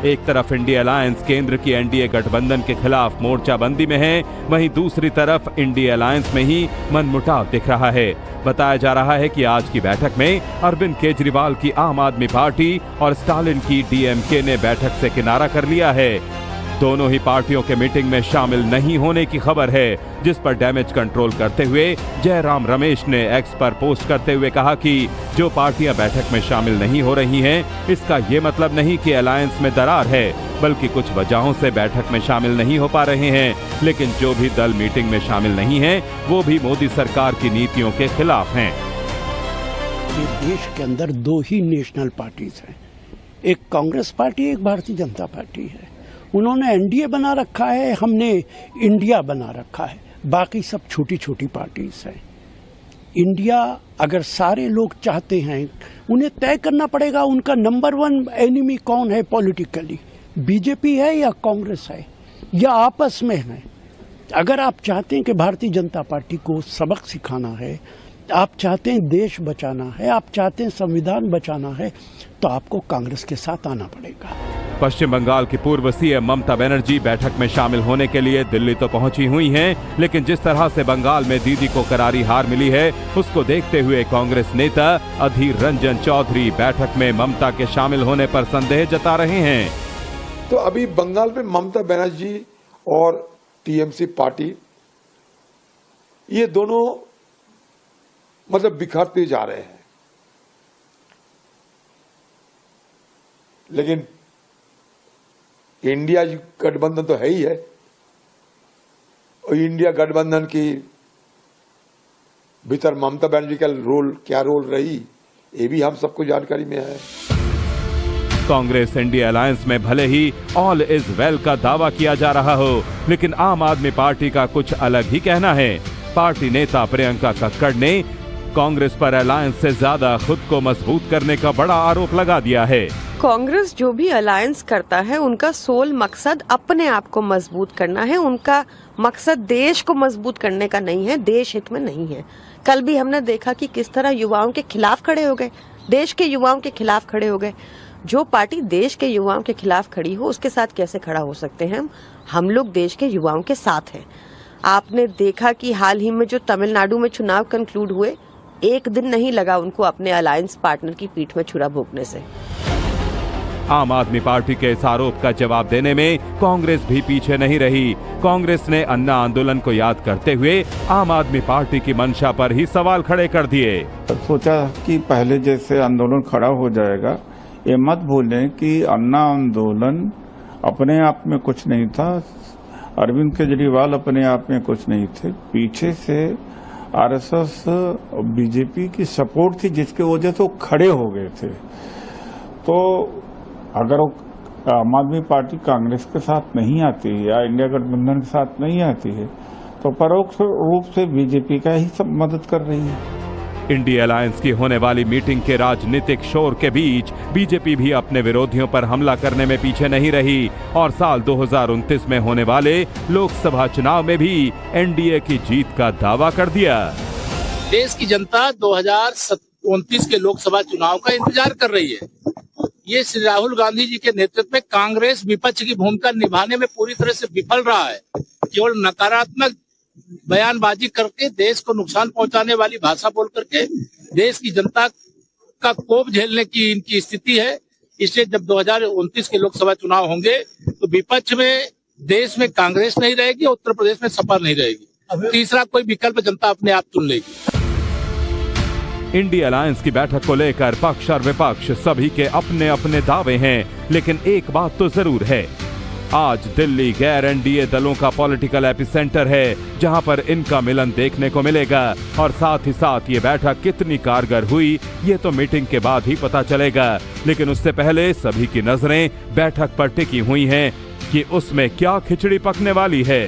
एक तरफ India alliance केंद्र की एनडीए गठबंधन के खिलाफ मोर्चाबंदी में है, वहीं दूसरी तरफ इंडिया अलायंस में ही मनमुटाव दिख रहा है। बताया जा रहा है कि आज की बैठक में अरविंद केजरीवाल की आम आदमी पार्टी और स्टालिन की डीएमके ने बैठक से किनारा कर लिया है। दोनों ही पार्टियों के मीटिंग में शामिल नहीं होने की खबर है, जिस पर डैमेज कंट्रोल करते हुए जयराम रमेश ने एक्स पर पोस्ट करते हुए कहा कि जो पार्टियां बैठक में शामिल नहीं हो रही हैं, इसका ये मतलब नहीं कि अलायंस में दरार है, बल्कि कुछ वजहों से बैठक में शामिल नहीं हो पा रहे हैं। लेकिन जो भी दल मीटिंग में शामिल नहीं है, वो भी मोदी सरकार की नीतियों के खिलाफ हैं। देश के अंदर दो ही नेशनल पार्टीज हैं, एक कांग्रेस पार्टी, एक भारतीय जनता पार्टी है। उन्होंने एनडीए बना रखा है, हमने इंडिया बना रखा है, बाकी सब छोटी छोटी पार्टीज हैं। इंडिया अगर सारे लोग चाहते हैं, उन्हें तय करना पड़ेगा उनका नंबर 1 एनिमी कौन है पॉलिटिकली, बीजेपी है या कांग्रेस है या आपस में है। अगर आप चाहते हैं कि भारतीय जनता पार्टी को सबक सिखाना है, आप चाहते हैं देश बचाना है, आप चाहते हैं संविधान बचाना है, तो आपको कांग्रेस के साथ आना पड़ेगा। पश्चिम बंगाल की पूर्व सीएम ममता बनर्जी बैठक में शामिल होने के लिए दिल्ली तो पहुंची हुई हैं, लेकिन जिस तरह से बंगाल में दीदी को करारी हार मिली है, उसको देखते हुए कांग्रेस नेता अधीर रंजन चौधरी बैठक में ममता के शामिल होने पर संदेह जता रहे हैं। तो अभी बंगाल में ममता बनर्जी और टीएमसी पार्टी, ये दोनों मतलब बिखरते जा रहे हैं, लेकिन इंडिया गठबंधन तो है ही है, और इंडिया गठबंधन की भीतर ममता बनर्जी का क्या रोल रही, ये भी हम सबको जानकारी में है। कांग्रेस इंडिया अलायंस में भले ही ऑल इज वेल का दावा किया जा रहा हो, लेकिन आम आदमी पार्टी का कुछ अलग ही कहना है। पार्टी नेता प्रियंका कक्कड़ ने कांग्रेस पर अलायंस से ज्यादा खुद को मजबूत करने का बड़ा आरोप लगा दिया है। कांग्रेस जो भी अलायंस करता है, उनका सोल मकसद अपने आप को मजबूत करना है, उनका मकसद देश को मजबूत करने का नहीं है, देश हित में नहीं है। कल भी हमने देखा कि किस तरह युवाओं के खिलाफ खड़े हो गए, देश के युवाओं के खिलाफ खड़े हो गए। जो पार्टी देश के युवाओं के खिलाफ खड़ी हो, उसके साथ कैसे खड़ा हो सकते हैं हम लोग देश के युवाओं के साथ हैं। आपने देखा कि हाल ही में जो तमिलनाडु में चुनाव कंक्लूड हुए, एक दिन नहीं लगा उनको अपने अलायंस पार्टनर की पीठ में छुरा भोंकने से। आम आदमी पार्टी के इस आरोप का जवाब देने में कांग्रेस भी पीछे नहीं रही। कांग्रेस ने अन्ना आंदोलन को याद करते हुए आम आदमी पार्टी की मंशा पर ही सवाल खड़े कर दिए। सोचा कि पहले जैसे आंदोलन खड़ा हो जाएगा। ये मत भूलें कि अन्ना आंदोलन अपने आप में कुछ नहीं था, अरविंद केजरीवाल अपने आप में कुछ नहीं थे, पीछे से आरएसएस बीजेपी की सपोर्ट थी, जिसके वजह से वो खड़े हो गए थे। तो अगर आम आदमी पार्टी कांग्रेस के साथ नहीं आती है या इंडिया गठबंधन के साथ नहीं आती है, तो परोक्ष रूप से बीजेपी का ही सब मदद कर रही है। इंडिया अलायंस की होने वाली मीटिंग के राजनीतिक शोर के बीच बीजेपी भी अपने विरोधियों पर हमला करने में पीछे नहीं रही और साल 2029 में होने वाले लोकसभा चुनाव में भी एनडीए की जीत का दावा कर दिया। देश की जनता 2029 के लोकसभा चुनाव का इंतजार कर रही है। ये श्री राहुल गांधी जी के नेतृत्व में कांग्रेस विपक्ष की भूमिका निभाने में पूरी तरह से विफल रहा है। केवल नकारात्मक बयानबाजी करके, देश को नुकसान पहुंचाने वाली भाषा बोल करके देश की जनता का कोप झेलने की इनकी स्थिति है। इसलिए जब 2029 के लोकसभा चुनाव होंगे तो विपक्ष में देश में कांग्रेस नहीं रहेगी, उत्तर प्रदेश में सपा नहीं रहेगी, तीसरा कोई विकल्प जनता अपने आप चुन लेगी। इंडिया अलायंस की बैठक को लेकर पक्ष और विपक्ष सभी के अपने अपने दावे हैं, लेकिन एक बात तो जरूर है, आज दिल्ली गैर एनडीए दलों का पॉलिटिकल एपिसेंटर है, जहां पर इनका मिलन देखने को मिलेगा। और साथ ही साथ ये बैठक कितनी कारगर हुई, ये तो मीटिंग के बाद ही पता चलेगा। लेकिन उससे पहले सभी की नजरें बैठक पर टिकी हुई हैं कि उसमें क्या खिचड़ी पकने वाली है।